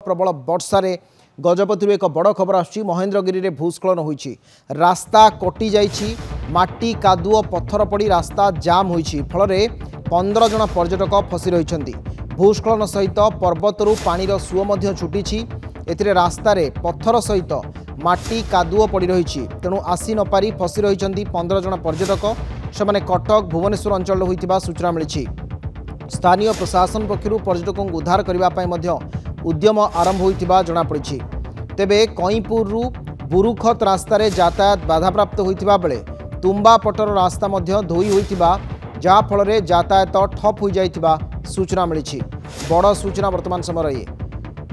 प्रबल वर्षा गजपति एक बड़ खबर आसुची महेंद्रगिरी में भूस्खलन होईची रास्ता कटि जाइछि माटी कादुओ पत्थर पड़ी रास्ता जाम होईछि फल 15 जन पर्यटक फसी रहिछन्ति। भूस्खलन सहित पर्वतरू पानीर सुओ मध्य छुटिछि एथिरे रास्तार पत्थर सहित माटी कादुओ पड़ी रहिछि तेणु आसी न पारी फसी रहिछन्ति 15 जन पर्यटक सेमाने कटक भुवनेश्वर अंचल होइतिबा सूचना मिलिछि। स्थानीय प्रशासन पक्षरु पर्यटकों उद्धार करबा पई मध्य उद्यम आरंभ होइतिबा जणा पड़िछि। तेबे कईपुरु बुरुखत रास्तार यातायात बाधाप्राप्त होइतिबा बेले तुम्बा पटर रास्ता मध्य धोई होइतिबा जा फल यातायात ठप हो जाइतिबा सूचना मिलिछि। बड़ सूचना वर्तमान समय ये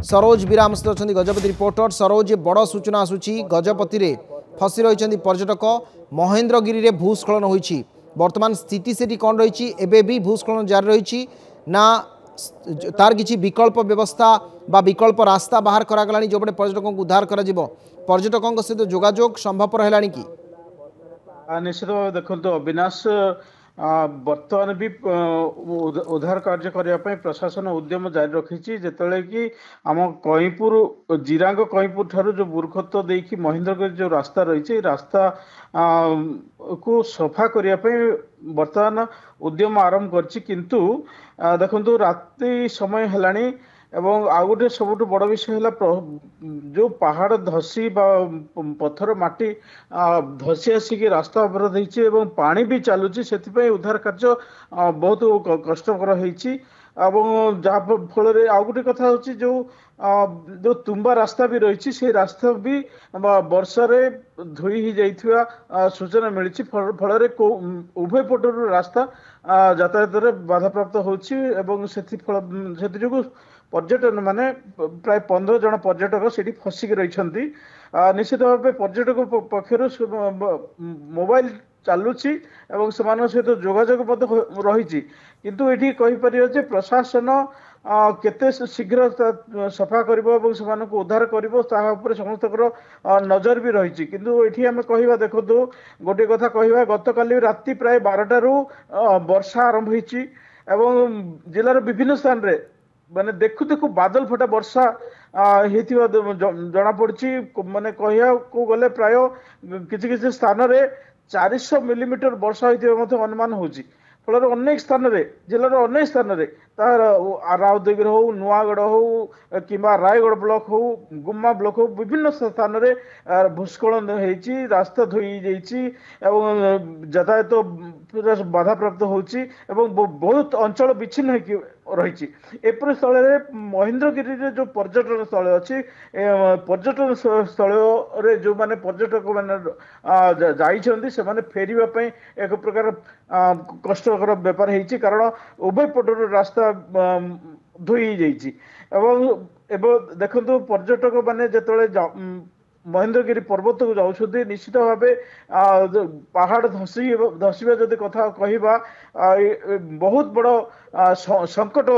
सरोज विराम सहित अच्छा गजपति रिपोर्टर सरोज बड़ सूचना आसुची गजपति रे फसी रही पर्यटक महेंद्रगिरी रे भूस्खलन होईछि वर्तमान स्थिति सेठी कौन रही एबे भी भूस्खलन जारी रही ना तार किसी विकल्प व्यवस्था बा विकल्प रास्ता बाहर करागलानी जो पर्यटकों को उद्धार करा जिवो पर्यटकों सहित जोगाजोग संभवपर है कि निश्चित भाव देखो अविनाश बर्तमान भी उद्धार कार्य करने प्रशासन उद्यम जारी रखी जिते कि आम कईपुर जिरांग कईपुर ठार जो बुरखत देकी महेंद्रगिरी जो रास्ता रही रास्ता को सफा करने बर्तमान उद्यम आरंभ किंतु देखो राति समय है एवं आउ गोटे सब बड़ विषय है जो पहाड़ धसी पत्थर माटी धसी आसिक रास्ता अवरोध हो पानी भी चलुची से उद्धार कार्य बहुत कष्टकर हो जहाँ फल आउ गोटे कथा हूँ जो तुम्बा रास्ता भी रही से रास्ता भी वर्षा धोई हो जाइथिबा सूचना मिली फल उभय पटर रास्ता यातायात बाधाप्राप्त हो पर्यटन माने प्राय 15 जन पर्यटक से फसिक रही निश्चित भाव पर्यटक पक्षर मोबाइल चलुची सहित जोगाजोग रही किंतु ये कहीपर प्रशासन केते शीघ्र सफा करिवो से उद्धार करिवो ताहा ऊपर समस्त नजर भी रही किंतु ये आम कह देखो गोटे कथा कह गत काली राति प्राय 12टारू वर्षा आरंभ होती जिलार विभिन्न स्थान रे माने देखु देखु बादल फटा वर्षा जना पड़ी माने कहिया को गले प्राय किसी किसी स्थान रे 400 मिलीमीटर वर्षा होता अनुमान होची फल अनेक स्थान रे जिलार अनेक स्थान रे राउदगिरी हो नुआगढ़ हो कि रायगढ़ ब्लॉक हो गुम्मा ब्लॉक हो विभिन्न स्थान रे भूस्खलन होती रास्ता धोई जाइए यातायात बाधाप्राप्त होची बहुत अंचल विच्छिन्न रही एपरी स्थल महेंद्रगिरी जो पर्यटन स्थल अच्छी पर्यटन स्थल जो माने पर्यटक मैंने जाने फेरवाई एक प्रकार कष्टकर बेपार होती कारण उभय पटर रास्ता धोई जाइए देखो पर्यटक माने जो महेंद्रगिरी पर्वत को जाऊँ निश्चित भाव पहाड़ धसवा जदि कथा कहवा बहुत बड़ संकट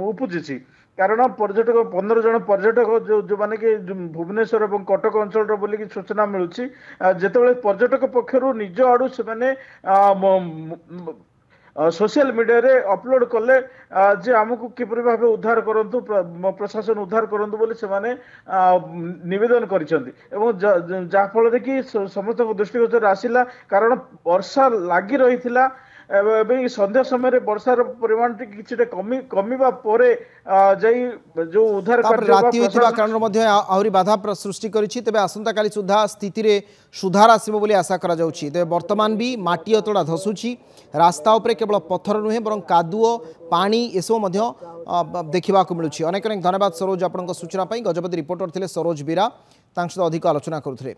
उपजी कारण पर्यटक 15 जन पर्यटक जो माने कि भुवनेश्वर और कटक अंचल बोलिकी सूचना मिलूँ जिते पर्यटक पक्षर निज आड़ू से सोशल मीडिया रे अपलोड कले जे आमको किपरि भाव उद्धार करंतु प्रशासन उद्धार करंतु बोली से माने निवेदन करिसेंती एवं जा फल कि समस्त दृष्टिगोचर आसिला कारण वर्षा लागी रही संध्या समय वर्षार परिमाण किसी कमिबा परे जो उद्धार कारण आहरी बाधा सृष्टि करिछि तेबे आसंता काली सुधा स्थिति रे सुधार आसीबो बोली आशा करा जाउछि तेबे वर्तमान भी माटी अतड़ा धसुछि रास्ता उपरे केवल पत्थर नुहे बरं कादुओ पानी एसो मध्य देखा मिलूँ। अनेक अनेक धन्यवाद सरोज आपन सूचना गजपति रिपोर्टर थे सरोज बीरा अधिक आलोचना करुଥିଲେ।